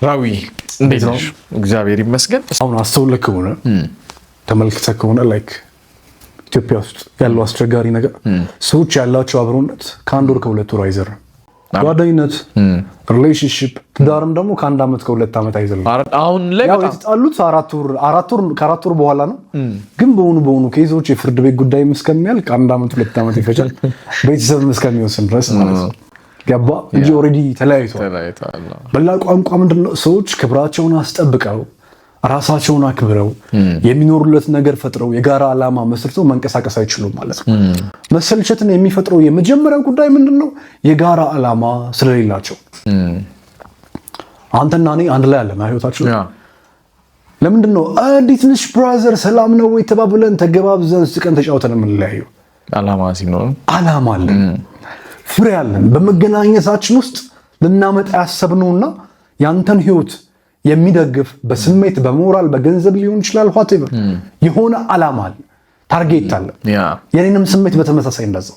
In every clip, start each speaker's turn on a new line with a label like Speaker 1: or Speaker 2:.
Speaker 1: ራዊ እንዴት ነው? እግዚአብሔር ይመስገን።
Speaker 2: አሁን አስተውለህ ከሆነ ተመልክተህ ከሆነ ላይክ ኢትዮጵያ ውስጥ ያለው አስቸጋሪ ነገር ሰዎች ያላቸው አብሮነት ከአንድ ወር ከሁለት ወር አይዘርም። ጓደኝነት፣ ሪሌሽንሺፕ፣ ትዳርም ደግሞ ከአንድ ዓመት ከሁለት ዓመት አይዘልም።
Speaker 1: አሁን ላይ
Speaker 2: ያው የተጣሉት ከአራት ወር በኋላ ነው። ግን በሆኑ ኬዞች የፍርድ ቤት ጉዳይ እስከሚያልቅ አንድ ዓመት ሁለት ዓመት ይፈጃል። ቤተሰብ እስከሚወስን ድረስ ማለት ነው። ገባ እንጂ ኦልሬዲ ተለያይቷል። በሌላ ቋንቋ ምንድነው ሰዎች ክብራቸውን አስጠብቀው ራሳቸውን አክብረው የሚኖሩለት ነገር ፈጥረው የጋራ ዓላማ መስርተው መንቀሳቀስ አይችሉም ማለት ነው። መሰልቸትን የሚፈጥረው የመጀመሪያው ጉዳይ ምንድነው? የጋራ ዓላማ ስለሌላቸው። አንተና እኔ አንድ ላይ አለን ህይወታችን። ለምንድነው እንዴት ነሽ ብራዘር ሰላም ነው ወይ ተባብለን ተገባብዘን ስቀን ተጫውተን የምንለያየው?
Speaker 1: ዓላማ ሲኖር
Speaker 2: ዓላማ አለን፣ ፍሬ አለን። በመገናኘታችን ውስጥ ልናመጣ ያሰብነውና ያንተን ህይወት የሚደግፍ በስሜት በሞራል በገንዘብ ሊሆን ይችላል whatever የሆነ ዓላማ አለ፣ ታርጌት አለ። የኔንም ስሜት በተመሳሳይ እንደዛው።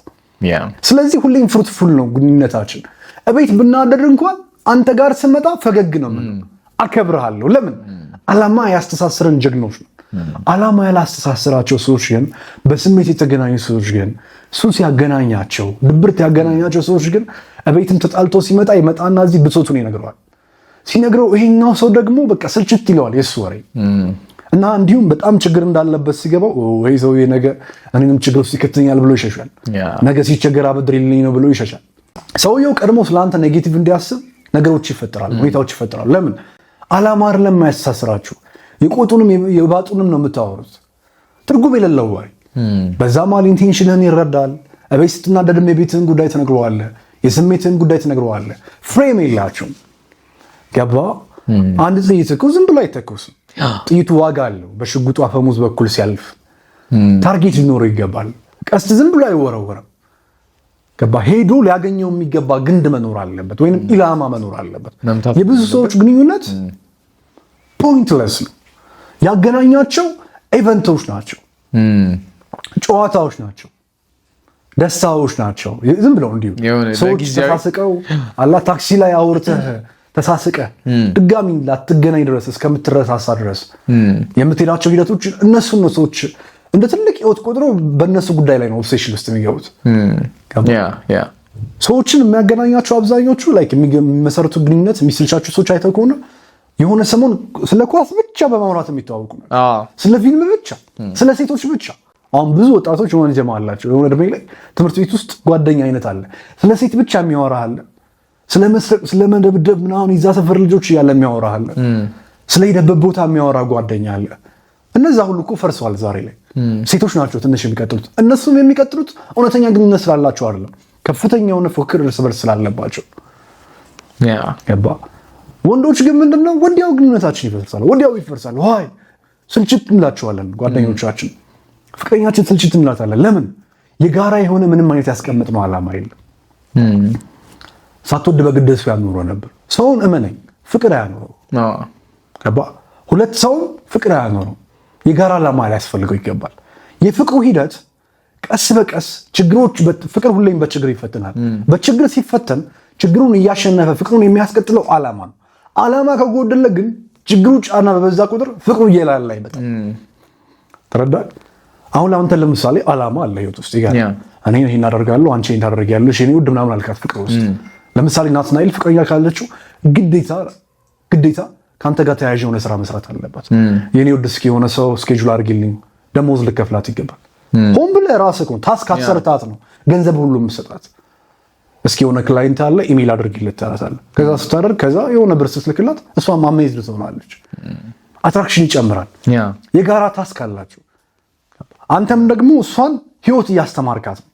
Speaker 2: ስለዚህ ሁሌም ፍሩትፉል ነው ግንኙነታችን። እቤት ብናደር እንኳን አንተ ጋር ስመጣ ፈገግ ነው ምን አከብርሃለሁ። ለምን? ዓላማ ያስተሳሰረን ጀግኖች ነው። ዓላማ ያላስተሳሰራቸው ሰዎች ግን በስሜት የተገናኙ ሰዎች ግን ሱስ ያገናኛቸው ድብርት ያገናኛቸው ሰዎች ግን እቤትም ተጣልቶ ሲመጣ ይመጣና እዚህ ብሶቱን ይነግረዋል። ሲነግረው ይሄኛው ሰው ደግሞ በቃ ስልችት ይለዋል የሱ ወሬ እና እንዲሁም በጣም ችግር እንዳለበት ሲገባው ወይ ሰውዬ ነገ እኔንም ችግር ውስጥ ይከተኛል ብሎ ይሸሻል። ነገ ሲቸገር አበድርልኝ ነው ብሎ ይሸሻል። ሰውየው ቀድሞ ስለአንተ ኔጌቲቭ እንዲያስብ ነገሮች ይፈጠራሉ፣ ሁኔታዎች ይፈጠራሉ። ለምን? ዓላማ አይደለም የማያስተሳስራችሁ። የቆጡንም የባጡንም ነው የምታወሩት። ትርጉም የሌለው ወሬ። በዛ መሀል ኢንቴንሽንህን ይረዳል። እቤት ስትናደድም የቤትህን ጉዳይ ትነግረዋለህ፣ የስሜትህን ጉዳይ ትነግረዋለህ። ፍሬም የላቸውም። ገባ? አንድ ጥይት እኮ ዝም ብሎ አይተኮስም። ጥይቱ ዋጋ አለው። በሽጉጡ አፈሙዝ በኩል ሲያልፍ ታርጌት ሊኖረው ይገባል። ቀስት ዝም ብሎ አይወረወርም። ገባ? ሄዶ ሊያገኘው የሚገባ ግንድ መኖር አለበት፣ ወይንም ኢላማ መኖር አለበት። የብዙ ሰዎች ግንኙነት ፖይንትለስ ነው። ያገናኛቸው ኢቨንቶች ናቸው፣ ጨዋታዎች ናቸው፣ ደስታዎች ናቸው። ዝም ብለው እንዲሁ ሰዎች ተሳስቀው አላ ታክሲ ላይ አውርተህ ተሳስቀ ድጋሚ ላትገናኝ ድረስ እስከምትረሳሳ ድረስ የምትሄዳቸው ሂደቶች እነሱ ነው ሰዎች እንደ ትልቅ ህይወት ቆጥረው በእነሱ ጉዳይ ላይ ነው ኦብሴሽን ውስጥ የሚገቡት። ሰዎችን የሚያገናኛቸው አብዛኞቹ ላይክ የሚመሰረቱ ግንኙነት የሚስልቻቸው ሰዎች አይተው ከሆነ የሆነ ሰሞን ስለ ኳስ ብቻ በማውራት የሚተዋወቁ ነው፣ ስለ ፊልም ብቻ፣ ስለ ሴቶች ብቻ። አሁን ብዙ ወጣቶች የሆነ ጀማ አላቸው። የሆነ እድሜ ላይ ትምህርት ቤት ውስጥ ጓደኛ አይነት አለ፣ ስለ ሴት ብቻ የሚያወራ አለ፣ ስለ መስረቅ ስለ መደብደብ ምናምን ይዛ ሰፈር ልጆች እያለ የሚያወራ አለ፣ ስለ ሄደበት ቦታ የሚያወራ ጓደኛ አለ። እነዛ ሁሉ እኮ ፈርሰዋል ዛሬ ላይ። ሴቶች ናቸው ትንሽ የሚቀጥሉት። እነሱም የሚቀጥሉት እውነተኛ ግንኙነት ስላላቸው አይደለም፣ ከፍተኛ የሆነ ፉክክር እርስ በርስ ስላለባቸው። ገባ? ወንዶች ግን ምንድነው ወዲያው ግንኙነታችን ይፈርሳል፣ ወዲያው ይፈርሳል። ዋይ ስልችት እንላቸዋለን። ጓደኞቻችን ፍቅረኛችን ስልችት እንላታለን። ለምን? የጋራ የሆነ ምንም አይነት ያስቀመጥነው ዓላማ የለም። ሳትወድ በግድ ሰው ያኖረው ነበር። ሰውን እመነኝ ፍቅር አያኖረው። ገባ? ሁለት ሰውን ፍቅር አያኖረው። የጋራ ዓላማ ሊያስፈልገው ይገባል። የፍቅሩ ሂደት ቀስ በቀስ ችግሮች ፍቅር ሁሌም በችግር ይፈተናል። በችግር ሲፈተን ችግሩን እያሸነፈ ፍቅሩን የሚያስቀጥለው ዓላማ ነው። ዓላማ ከጎደለ ግን ችግሩ ጫና በበዛ ቁጥር ፍቅሩ እየላላ ይመጣል። ተረዳህ? አሁን ለአንተ ለምሳሌ ዓላማ አለ ህይወት ውስጥ ይጋር እኔ ይሄን አደርጋለሁ አንቺ ይሄን ታደርጊያለሽ የኔ ውድ ምናምን አልካት ፍቅር ውስጥ። ለምሳሌ ናትናኤል ፍቅረኛ ካለችው ግዴታ ካንተ ጋር ተያያዥ የሆነ ስራ መስራት አለባት። የኔ ውድ እስኪ የሆነ ሰው ስኬጁል አድርጊልኝ፣ ደሞዝ ልከፍላት ይገባል። ሆን ብለህ ራስህ እኮ ታስክ አሰርታት ነው ገንዘብ ሁሉ የምትሰጣት። እስኪ የሆነ ክላይንት አለ ኢሜል አድርጊለት ትላታለህ። ከዛ ስታደርግ ከዛ የሆነ ብር ስትልክላት እሷም አሜዝድ ትሆናለች። አትራክሽን ይጨምራል። የጋራ ታስክ አላችሁ። አንተም ደግሞ እሷን ህይወት እያስተማርካት ነው።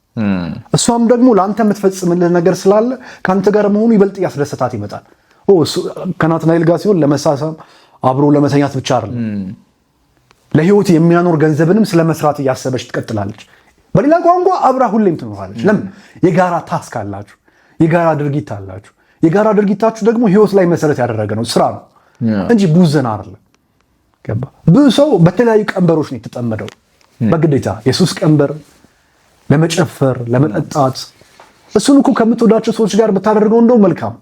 Speaker 2: እሷም ደግሞ ለአንተ የምትፈጽምልህ ነገር ስላለ ከአንተ ጋር መሆኑ ይበልጥ እያስደሰታት ይመጣል። ከናትናኤል ጋር ሲሆን ለመሳሳም አብሮ ለመተኛት ብቻ አይደለም፣ ለህይወት የሚያኖር ገንዘብንም ስለመስራት እያሰበች ትቀጥላለች። በሌላ ቋንቋ አብራ ሁሌም ትኖራለች። ለምን? የጋራ ታስክ አላችሁ፣ የጋራ ድርጊት አላችሁ። የጋራ ድርጊታችሁ ደግሞ ህይወት ላይ መሰረት ያደረገ ነው፣ ስራ ነው እንጂ ቡዘን አይደለም። ገባ? ብዙ ሰው በተለያዩ ቀንበሮች ነው የተጠመደው። በግዴታ የሱስ ቀንበር፣ ለመጨፈር፣ ለመጠጣት። እሱን እኮ ከምትወዳቸው ሰዎች ጋር ብታደርገው እንደው መልካም።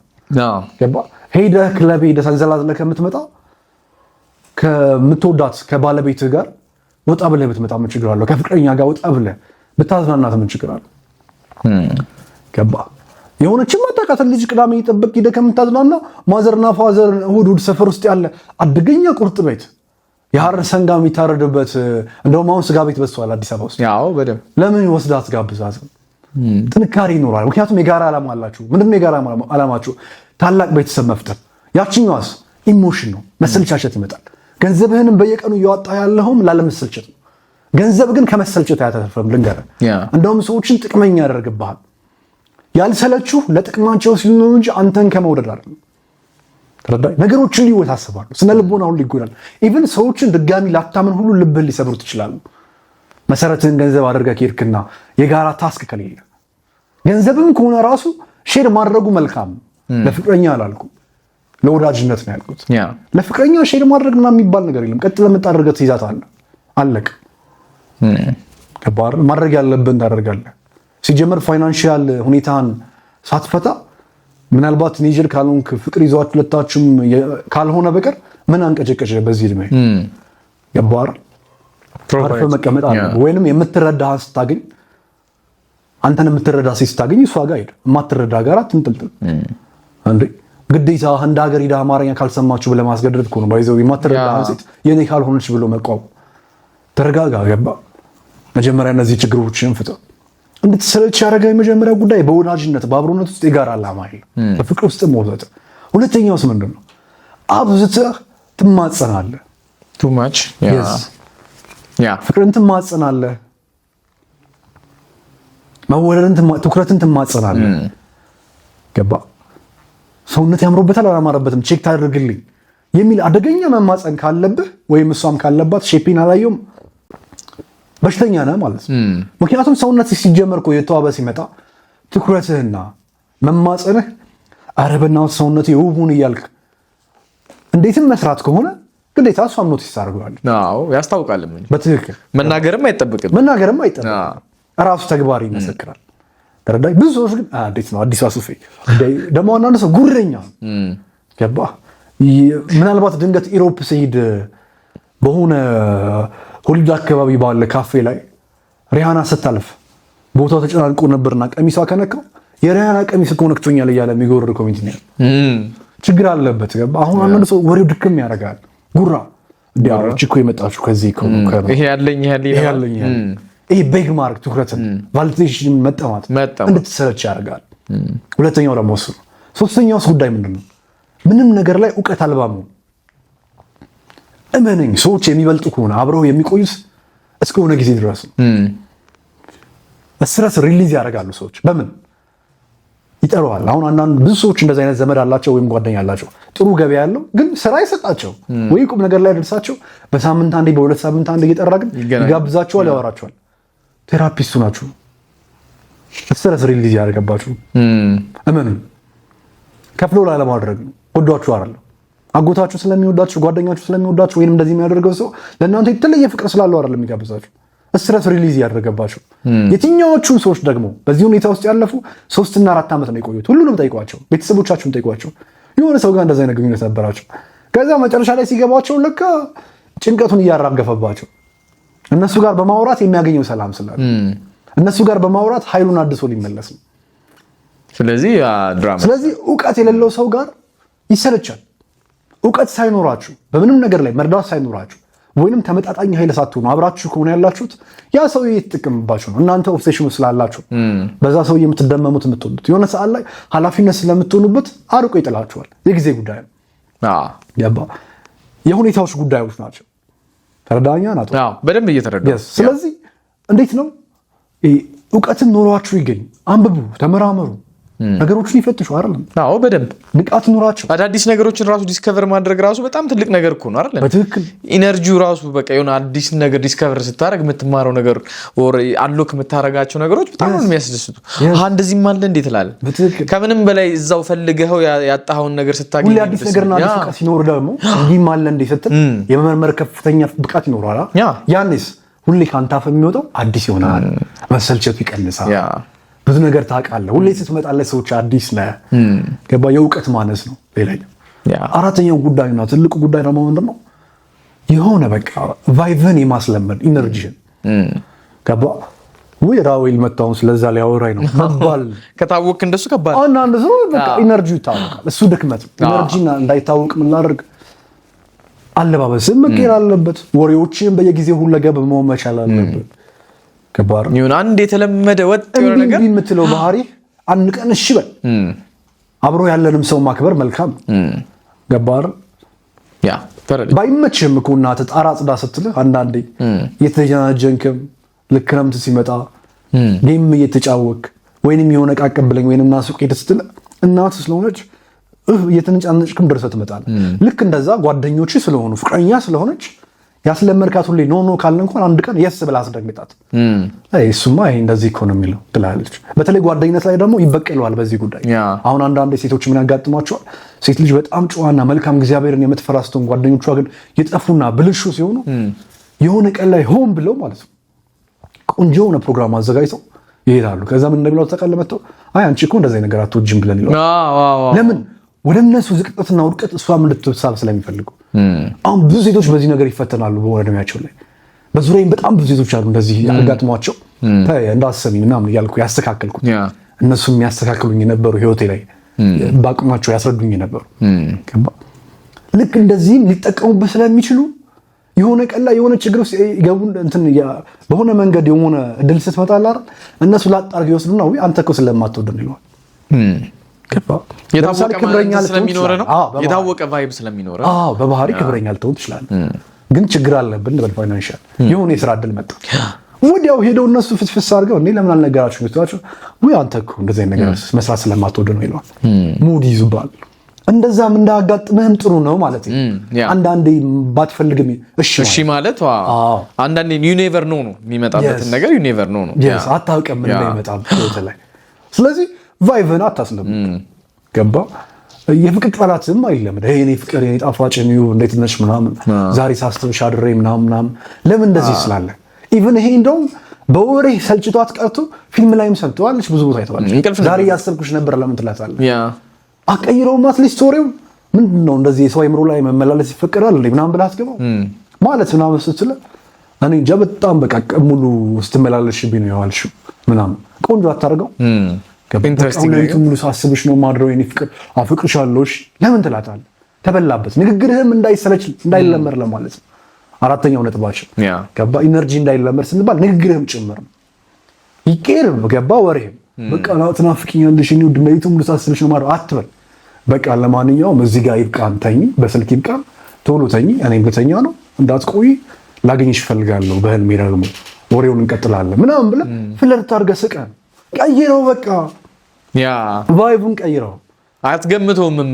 Speaker 2: ገባ? ሄደህ ክለብ ሄደህ ተንዘላዝለህ ከምትመጣ ከምትወዳት ከባለቤትህ ጋር ወጣ ብለህ ብትመጣ ምን ችግር አለው? ከፍቅረኛ ጋር ወጣ ብለህ ብታዝናናት ምን ችግር አለው? ገባ የሆነችም አጣቃተን ልጅ ቅዳሜ ይጠብቅ ሄደህ ከምታዝናና ማዘርና ፋዘር እሑድ ሰፈር ውስጥ ያለ አደገኛ ቁርጥ ቤት የሐር ሰንጋ የሚታረድበት እንደውም አሁን ስጋ ቤት በዝቷል አዲስ አበባ ውስጥ።
Speaker 1: ያው በደምብ
Speaker 2: ለምን ወስዳት ጋብዛት? ጥንካሬ ይኖራል። ምክንያቱም የጋራ ዓላማ አላችሁ። ምንድነው የጋራ ዓላማችሁ? ታላቅ ቤተሰብ መፍጠር። ያቺኛዋስ ኢሞሽን ነው፣ መሰልቻቸት ይመጣል። ገንዘብህንም በየቀኑ እያወጣ ያለውም ላለመሰልቸት ነው። ገንዘብ ግን ከመሰልቸት አያተርፍም። ልንገርህ፣ እንደውም ሰዎችን ጥቅመኛ ያደርግብሃል። ያልሰለችሁ ለጥቅማቸው ሲሉ ነው እንጂ አንተን ከመውደድ አይደለም። ተረዳኝ። ነገሮችን ሊወሳሰባሉ፣ ስነ ልቦና ሁሉ ይጎዳል። ኢቭን ሰዎችን ድጋሚ ላታምን ሁሉ ልብህን ሊሰብሩት ይችላሉ። መሰረትህን ገንዘብ አድርገህ ከሄድክና የጋራ ታስክ ከሌለ ገንዘብም ከሆነ ራሱ ሼር ማድረጉ መልካም። ለፍቅረኛ አላልኩም፣ ለወዳጅነት ነው ያልኩት። ለፍቅረኛ ሼር ማድረግ ምናምን የሚባል ነገር የለም። ቀጥ ለምታደርገው ትይዛታለህ፣ አለቅ። ከባድ ማድረግ ያለብን ታደርጋለህ። ሲጀመር ፋይናንሻል ሁኔታን ሳትፈታ ምናልባት ኔጀር ካልሆንክ ፍቅር ይዟችሁ ሁለታችሁም ካልሆነ በቀር ምን አንቀጨቀጨ በዚህ እድሜ? ገባር አርፈ መቀመጥ አለ። ወይንም የምትረዳህ ስታገኝ አንተን የምትረዳ ሴት ስታገኝ እሷ ጋር ሄድ፣ የማትረዳ ጋር አትንጥልጥል። እንዴ ግዴታ እንደ ሀገር ሄዳ አማርኛ ካልሰማችሁ ብለህ ማስገደድ እኮ ነው። ባይዘው የማትረዳ ሴት የኔ ካልሆነች ብሎ መቋም። ተረጋጋ። ገባ መጀመሪያ እነዚህ ችግሮችን ፍታ። እንድትሰለች ያደረገ የመጀመሪያ ጉዳይ በወዳጅነት በአብሮነት ውስጥ የጋራ ዓላማ አለ፣ በፍቅር ውስጥ መውዘጥ። ሁለተኛውስ ምንድን ነው? አብዝተህ ትማጸናለህ።
Speaker 1: ቱ ማች
Speaker 2: ፍቅርን ትማጸናለህ፣ መወደድን ትኩረትን ትማጸናለህ። ገባ ሰውነት ያምሮበታል አላማረበትም ቼክ ታደርግልኝ የሚል አደገኛ መማጸን ካለብህ ወይም እሷም ካለባት ሼፒን አላየውም በሽተኛ ነህ ማለት ነው። ምክንያቱም ሰውነት ሲጀመር እኮ የተዋበ ሲመጣ ትኩረትህና መማጸንህ ኧረ በእናትህ ሰውነቴ ውቡን እያልክ እንዴትም መስራት ከሆነ ግዴታ እሷም ኖቲስ ታደርገዋለች።
Speaker 1: አዎ ያስታውቃል።
Speaker 2: በትክክል
Speaker 1: መናገርም አይጠብቅም።
Speaker 2: ራሱ ተግባር ይመሰክራል። ተረዳኝ። ብዙ ሰዎች ግን እንዴት ነው አዲስ አሱፌ ደግሞ አንዳንድ ሰው ጉረኛ ገባ። ምናልባት ድንገት ኢሮፕ ሲሄድ በሆነ ሆሊውድ አካባቢ ባለ ካፌ ላይ ሪሃና ስታልፍ ቦታው ተጨናንቆ ነበርና ቀሚሷ ከነካው የሪሃና ቀሚስ እኮ ነክቶኛል እያለ የሚጎርር ኮሚኒቲ ነው። ችግር አለበት። ገባ። አሁን አንዳንድ ሰው ወሬው ድክም ያደርጋል። ጉራ ዲያሮች እኮ የመጣችሁ ከዚህ
Speaker 1: ይሄ ያለኝ
Speaker 2: ይሄ ቤግ ማርክ ትኩረትን ቫሊዴሽን መጠማት እንድትሰለች ያደርጋል። ሁለተኛው ደግሞ እሱ ነው። ሶስተኛው ጉዳይ ምንድነው? ምንም ነገር ላይ እውቀት አልባ መሆን። እመነኝ፣ ሰዎች የሚበልጡ ከሆነ አብረው የሚቆዩት እስከሆነ ጊዜ ድረስ ነው። ስትረስ ሪሊዝ ያደርጋሉ ሰዎች። በምን ይጠራዋል? አሁን አንዳንድ ብዙ ሰዎች እንደዚህ አይነት ዘመድ አላቸው ወይም ጓደኛ አላቸው፣ ጥሩ ገበያ ያለው ግን ስራ ይሰጣቸው ወይ ቁም ነገር ላይ ደርሳቸው በሳምንት አንዴ በሁለት ሳምንት አንዴ እየጠራ ግን ይጋብዛቸዋል፣ ያወራቸዋል። ቴራፒስቱ ናችሁ። ስትረስ ሪሊዝ ያደርገባችሁ። እመኑ፣ ከፍሎ ላለማድረግ ነው። ወዷችሁ አይደለም። አጎታችሁ ስለሚወዳችሁ፣ ጓደኛችሁ ስለሚወዳችሁ ወይንም እንደዚህ የሚያደርገው ሰው ለእናንተ የተለየ ፍቅር ስላለው አይደለም የሚጋብዛችሁ። ስትረስ ሪሊዝ ያደረገባችሁ። የትኛዎቹም ሰዎች ደግሞ በዚህ ሁኔታ ውስጥ ያለፉ 3 እና 4 ዓመት ነው የቆዩት። ሁሉንም ጠይቋቸው፣ ቤተሰቦቻችሁን ጠይቋቸው። የሆነ ሰው ጋር እንደዚህ አይነት ግንኙነት ነበራቸው። ከዛ መጨረሻ ላይ ሲገባቸው ለካ ጭንቀቱን እያራገፈባቸው እነሱ ጋር በማውራት የሚያገኘው ሰላም ስላለ እነሱ ጋር በማውራት ኃይሉን አድሶ ሊመለስ ነው። ስለዚህ እውቀት የሌለው ሰው ጋር ይሰለቻል። እውቀት ሳይኖራችሁ በምንም ነገር ላይ መርዳት ሳይኖራችሁ ወይንም ተመጣጣኝ ኃይል ሳትሆኑ አብራችሁ ከሆነ ያላችሁት ያ ሰው እየተጠቀመባችሁ ነው። እናንተ ኦብሴሽኑ ስላላችሁ በዛ ሰው የምትደመሙት የምትወዱት የሆነ ሰዓት ላይ ኃላፊነት ስለምትሆኑበት አርቆ ይጥላችኋል። የጊዜ ጉዳይ ነው። የሁኔታዎች ጉዳዮች ናቸው። ተረዳኛ ናት።
Speaker 1: በደንብ እየተረዳ።
Speaker 2: ስለዚህ እንዴት ነው እውቀትን ኖሯችሁ ይገኝ፣ አንብቡ፣ ተመራመሩ፣ ነገሮችን ይፈትሹ። አይደለም?
Speaker 1: አዎ በደንብ
Speaker 2: ንቃት ኖራችሁ
Speaker 1: አዳዲስ ነገሮችን ራሱ ዲስከቨር ማድረግ ራሱ በጣም ትልቅ ነገር እኮ ነው። አይደለም?
Speaker 2: በትክክል
Speaker 1: ኢነርጂው ራሱ በቃ የሆነ አዲስ ነገር ዲስከቨር ስታደርግ የምትማረው ነገር ኦር አንሎክ የምታደርጋቸው ነገሮች በጣም ነው የሚያስደስቱ። እንደዚህም አለ እንዴት እላለሁ። ከምንም በላይ እዛው ፈልገኸው ያጣኸውን ነገር ስታገኝ
Speaker 2: ሁሌ አዲስ ነገርና አዲስ ብቃት ሲኖር ደግሞ እንዲህም አለ እንዴ ስትል የመመርመር ከፍተኛ ብቃት ይኖራል። ያኔስ ሁሌ ካንታፍ የሚወጣው አዲስ ይሆናል። መሰልቸቱ ይቀንሳል። ብዙ ነገር ታውቃለህ። ሁሌ ስትመጣለህ ሰዎች አዲስ ነህ። ገባ። የእውቀት ማነስ ነው ሌላኛው። አራተኛው ጉዳይና ትልቁ ጉዳይ ደግሞ ምንድነው የሆነ በቃ ቫይብን የማስለመድ ኢነርጂን ገባ ወይ ራዊል መጣውን ስለዛ ሊያወራኝ ነው ከባል
Speaker 1: ከታወቅ እንደሱ ከባል
Speaker 2: አንድ ሰው በቃ ኢነርጂው ታውቃለህ እሱ ድክመት ኢነርጂና እንዳይታወቅ ምን ላድርግ አለባበስም መቀየር አለበት ወሬዎችን በየጊዜው ሁለገብ መሆን መቻል አለበት ከባር
Speaker 1: ይሁን አንድ የተለመደ ወጥ የሆነ ነገር
Speaker 2: እንዴ የምትለው ባህሪ አንድ ቀን እሺ በል አብሮ ያለንም ሰው ማክበር መልካም ገባር
Speaker 1: ያ ተረለ
Speaker 2: ባይመችም እኮ እናት ጣራ ጽዳ ስትል አንዳንዴ የተጀናጀንከም ለክረምት ሲመጣ ጌም እየተጫወክ ወይንም የሆነ ቃቀብለኝ ወይንም ናሱቅ ስትል እናት ስለሆነች እየተነጫነጭክም ድረስ ትመጣለህ ልክ እንደዛ ጓደኞች ስለሆኑ ፍቅረኛ ስለሆነች ያስለመርካት ሁሌ ኖ ካለ እንኳን አንድ ቀን የስ ብላ አስደንግጣት እሱማ ይሄ እንደዚህ እኮ ነው የሚለው ትላለች በተለይ ጓደኝነት ላይ ደግሞ ይበቀለዋል በዚህ ጉዳይ አሁን አንዳንድ ሴቶች ምን ያጋጥማቸዋል ሴት ልጅ በጣም ጨዋና መልካም እግዚአብሔርን የምትፈራ ስትሆን ጓደኞቿ ግን የጠፉና ብልሹ ሲሆኑ የሆነ ቀን ላይ ሆን ብለው ማለት ነው ቆንጆ የሆነ ፕሮግራም አዘጋጅተው ይሄዳሉ ከዛ ምን እንደሚለው ተቀለመተው አይ አንቺ እኮ እንደዚህ ነገር አትወጂም ብለን ይላል ለምን ወደ እነሱ ዝቅጠትና ውድቀት እሷም እንድትሳብ ስለሚፈልጉ አሁን ብዙ ሴቶች በዚህ ነገር ይፈተናሉ በወረደሚያቸው ላይ በዙሪያዬም በጣም ብዙ ሴቶች አሉ እንደዚህ ያጋጥሟቸው እንዳሰሚ ምናምን ያልኩ ያስተካከልኩት እነሱም ያስተካክሉኝ የነበሩ ህይወቴ ላይ ባቅማቸው ያስረዱኝ የነበሩ ልክ እንደዚህ ሊጠቀሙበት ስለሚችሉ የሆነ ቀላ የሆነ ችግር ውስጥ ይገቡ እንትን በሆነ መንገድ የሆነ እድል ስትመጣላ እነሱ ላጣርግ ይወስዱና ወይ አንተ እኮ ስለማትወደን ይሏል
Speaker 1: የታወቀ ክብረኛ ስለሚኖር ነው የታወቀ ቫይብ ስለሚኖር
Speaker 2: በባህሪ ክብረኛ ልትሆን ትችላለህ ግን ችግር አለብን በፋይናንሻል የሆነ የሥራ እድል መጣ ወዲያው ሄደው እነሱ ፍስፍስ አድርገው እኔ ለምን አልነገራችሁ ነው ወይ አንተ እኮ እንደዚህ ነገር መስራት ስለማትወድ ነው ይሏል ሙድ ይዙባል እንደዛም እንዳያጋጥምህም ጥሩ ነው ማለት ነው አንዳንዴ ባትፈልግም እሺ ማለት
Speaker 1: አንዳንዴ you never know ነው የሚመጣበት ነገር you never know ነው
Speaker 2: አታውቅም ምን እንደሚመጣ በተለይ ስለዚህ ቫይብን አታስለም ገባ የፍቅር ቃላትም አይለምድ ይሄ እኔ ፍቅር የኔ ጣፋጭ ነው እንዴት ነሽ ምናምን ዛሬ ሳስተውሽ አድሬ ምናምን ለምን እንደዚህ ስላለ ኢቭን ይሄ እንደውም በወሬ ሰልችቷት ቀርቶ ፊልም ላይም ሰልቷለች ብዙ ቦታ አይተዋለች ዛሬ ያሰብኩሽ ነበር ለምን ትላታለህ አቀይረው ማትሊስት storyው ምንድነው እንደዚህ የሰው አይምሮ ላይ መመላለስ ይፈቀዳል እንዴ ምናምን ብላ አስገባው ማለት ምናምን ስትል እኔ እንጃ በጣም በቃ ሙሉ ስትመላለሽብኝ ነው ያልሽው ምናምን ቆንጆ አታርገው ኢንተረስቲንግ ነው ሙሉ ሳስብሽ ነው ማድረው የኔ ፍቅር አፍቅርሻለሁ ለምን ትላታለህ ተበላበት ንግግርህም እንዳይሰለች እንዳይለመር ለማለት ነው አራተኛው ነጥባችን ገባ ኢነርጂ እንዳይለመር ስንባል ንግግርህም ጭምር ነው ይቀርም ገባ ወሬም በቃ ትናፍቂኛለሽ እኔ ወድሜቱ ሙሉ ሳስብሽ ነው ማድረው አትበል በቃ ለማንኛውም እዚህ ጋር ይብቃን ተኝ በስልክ ይብቃን ቶሎ ተኝ እኔም ልተኛ ነው እንዳትቆይ ላገኝሽ ፈልጋለሁ በህልሜ ደግሞ ወሬውን እንቀጥላለን ምናምን ብለህ ፍለርት አድርገህ ስቀን ቀይረው በቃ ቫይቡን ቀይረው
Speaker 1: አትገምተውም ምን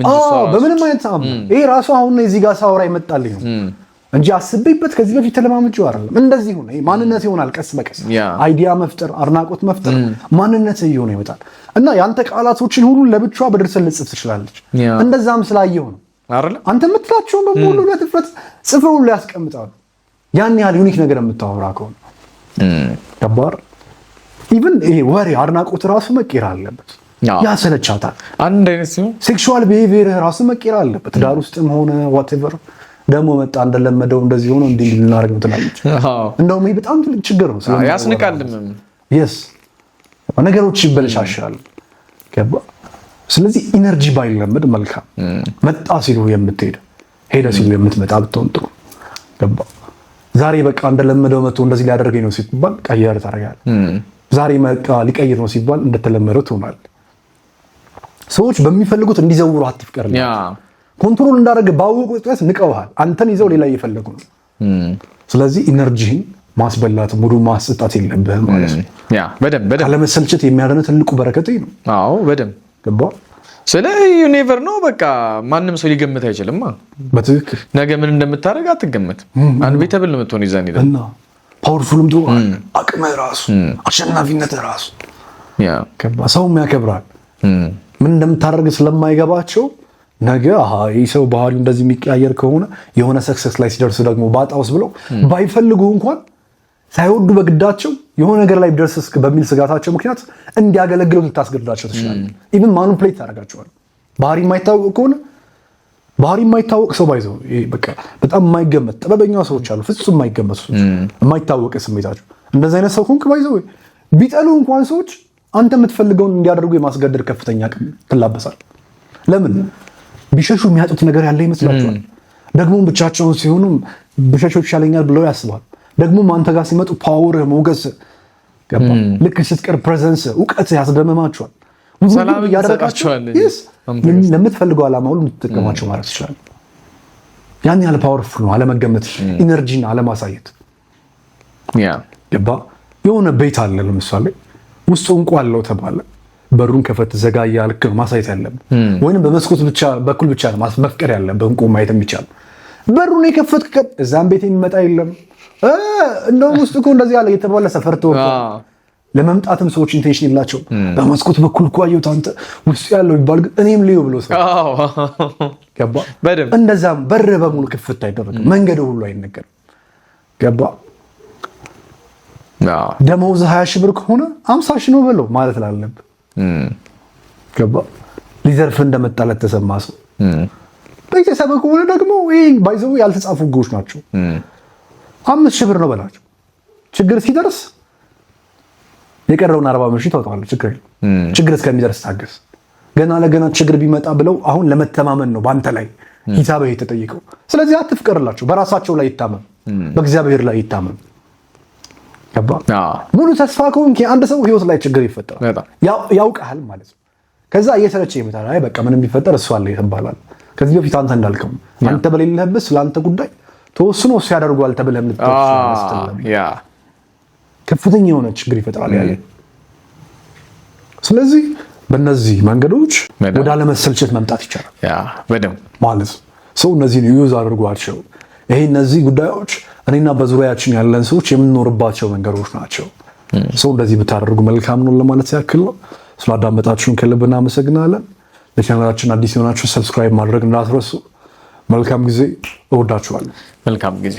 Speaker 2: በምንም አይነት ይሄ ራሱ አሁን እዚህ ጋር ሳወራ ይመጣልኝ ነው እንጂ አስቤበት ከዚህ በፊት ተለማምጬው አይደለም እንደዚህ ሆነ ማንነት ይሆናል ቀስ በቀስ አይዲያ መፍጠር አድናቆት መፍጠር ማንነት ይሆነ ይመጣል እና ያንተ ቃላቶችን ሁሉ ለብቻዋ በድርሰት ልጽፍ ትችላለች እንደዛም ስላየው ነው አይደል አንተ የምትላቸው በሙሉ ለትፍረት ጽፈው ሊያስቀምጣሉ ያን ያህል ዩኒክ ነገር የምታወራ ከሆነ ከባድ ኢቭን ይሄ ወሬ አድናቆት ራሱ መቀየር አለበት ያሰለቻታል አንድ አይነት ሲሆን ሴክሹዋል ቢሄቪየር ራሱ መቀየር አለበት ዳር ውስጥም ሆነ whatever ደግሞ መጣ እንደለመደው እንደዚህ ሆኖ እንዴ ልናረግ ነው ትላለች እንደውም ይሄ በጣም ትልቅ ችግር ነው
Speaker 1: ያስንቃልም
Speaker 2: yes ነገሮች ይበለሻሻሉ ገባ ስለዚህ ኢነርጂ ባይለመድ መልካም መጣ ሲሉ የምትሄድ ሄደ ሲሉ የምትመጣ ብትሆን ጥሩ ገባ ዛሬ በቃ እንደለመደው መጥቶ እንደዚህ ሊያደርገኝ ነው ሲባል ቀየር ታረጋለህ ዛሬ መጣ ሊቀይር ነው ሲባል እንደተለመደው ትሆናለህ ሰዎች በሚፈልጉት እንዲዘውሩ አትፍቀርላቸው ኮንትሮል እንዳደረገ ባወቁት ድረስ ንቀውሃል አንተን ይዘው ሌላ እየፈለጉ ነው ስለዚህ ኢነርጂን ማስበላት ሙሉ ማስጣት የለብህም ማለት ነው
Speaker 1: በደንብ
Speaker 2: አለመሰልቸት የሚያደርግ ትልቁ በረከት ነው
Speaker 1: በደንብ ገባ ስለዚህ you never know በቃ ማንም ሰው ሊገምት አይችልም
Speaker 2: በትክክል
Speaker 1: ነገ ምን እንደምታረጋ አትገምት አንቤተብል ነው የምትሆን ይዛን ይላል
Speaker 2: እና ፓወርፉልም ነው አቅም ራሱ አሸናፊነት ራሱ ገባ ሰውም ያከብራል ምን እንደምታደርግ ስለማይገባቸው ነገ ይሄ ሰው ባህሪው እንደዚህ የሚቀያየር ከሆነ የሆነ ሰክሰስ ላይ ሲደርስ ደግሞ ባጣውስ ብለው ባይፈልጉ እንኳን ሳይወዱ በግዳቸው የሆነ ነገር ላይ ቢደርስስ በሚል ስጋታቸው ምክንያት እንዲያገለግሉ ልታስገድዳቸው ትችላለህ ኢቭን ማኒፑሌት ታደርጋቸዋለህ ባህሪ የማይታወቅ ከሆነ ባህሪ የማይታወቅ ሰው ባይዘው በቃ በጣም የማይገመት ጥበበኛ ሰዎች አሉ፣ ፍጹም የማይገመት ሰዎች የማይታወቅ ስሜታቸው። እንደዚህ አይነት ሰው ሆንክ ባይዘው ቢጠሉ እንኳን ሰዎች አንተ የምትፈልገውን እንዲያደርጉ የማስገደድ ከፍተኛ አቅም ትላበሳል። ለምን ቢሸሹ የሚያጡት ነገር ያለ ይመስላችኋል? ደግሞ ብቻቸውን ሲሆኑ ብቻቸው ይሻለኛል ብለው ያስባል። ደግሞ አንተ ጋር ሲመጡ ፓወር፣ ሞገስ ገባ ልክ ስትቀር ፕሬዘንስ፣ እውቀት ያስደምማቸዋል።
Speaker 1: ሰላም ያደርጋቸዋል።
Speaker 2: ለምትፈልገው ዓላማ ሁሉ የምትጠቀማቸው ማለት ይችላል። ያን ያህል ፓወርፉል ነው። አለመገመት፣ ኢነርጂን አለማሳየት ገባ። የሆነ ቤት አለ ለምሳሌ ውስጡ እንቁ አለው ተባለ፣ በሩን ከፈት ዘጋ እያልክ ማሳየት ያለብህ ወይንም በመስኮት ብቻ በኩል ብቻ መፍቀድ ያለብህ እንቁ ማየት የሚቻል። በሩን የከፈትክ ቀን እዛም ቤት የሚመጣ የለም። እንደውም ውስጥ እኮ እንደዚህ ያለ የተባለ ሰፈር ተወርቶ ለመምጣትም ሰዎች ኢንቴንሽን የላቸውም። በመስኮት በኩል እኮ አየሁት አንተ ውስጥ ያለው ይባል ግን እኔም ልዩ ብሎ ሰው ገባ። እንደዛም በር በሙሉ ክፍት አይደረግም፣ መንገድ ሁሉ አይነገርም። ገባ። ደመወዝ 20 ሺህ ብር ከሆነ 50 ሺህ ነው በለው ማለት ላለብህ ገባ። ሊዘርፍ እንደመጣ ለተሰማ ሰው ቤተሰብ ከሆነ ደግሞ ይሄ ባይዘው ያልተጻፉ ህጎች ናቸው። 5 ሺህ ብር ነው በላቸው። ችግር ሲደርስ የቀረውን 40 ሺህ ታውጣለህ። ችግር እስከሚደርስ ታገስ። ገና ለገና ችግር ቢመጣ ብለው አሁን ለመተማመን ነው በአንተ ላይ ሂሳብ የተጠየቀው። ስለዚህ አትፍቀርላቸው። በራሳቸው ላይ ይታመን፣ በእግዚአብሔር ላይ ይታመን። ገባ። ሙሉ ተስፋ ከሆንክ አንድ ሰው ህይወት ላይ ችግር ይፈጠራል ያውቃል ማለት ነው። ከዛ እየሰለቸ ይመጣል። አይ በቃ ምንም ቢፈጠር እሱ አለ ይባላል። ከዚህ በፊት አንተ እንዳልከው አንተ በሌለህበት ስለአንተ ጉዳይ ተወስኖ ሲያደርጓል ተብለህ ከፍተኛ የሆነ ችግር ይፈጥራል ያለ። ስለዚህ በእነዚህ መንገዶች ወደ አለመሰልቸት መምጣት ይቻላል ማለት ሰው እነዚህን ዩዝ አድርጓቸው። ይሄ እነዚህ ጉዳዮች እኔና በዙሪያችን ያለን ሰዎች የምንኖርባቸው መንገዶች ናቸው። ሰው እንደዚህ ብታደርጉ መልካም ነው ለማለት ያክል ነው። ስላዳመጣችሁን ከልብ እናመሰግናለን። ለቻናላችን አዲስ የሆናችሁ ሰብስክራይብ ማድረግ እንዳትረሱ። መልካም ጊዜ። እወዳችኋለሁ።
Speaker 1: መልካም ጊዜ።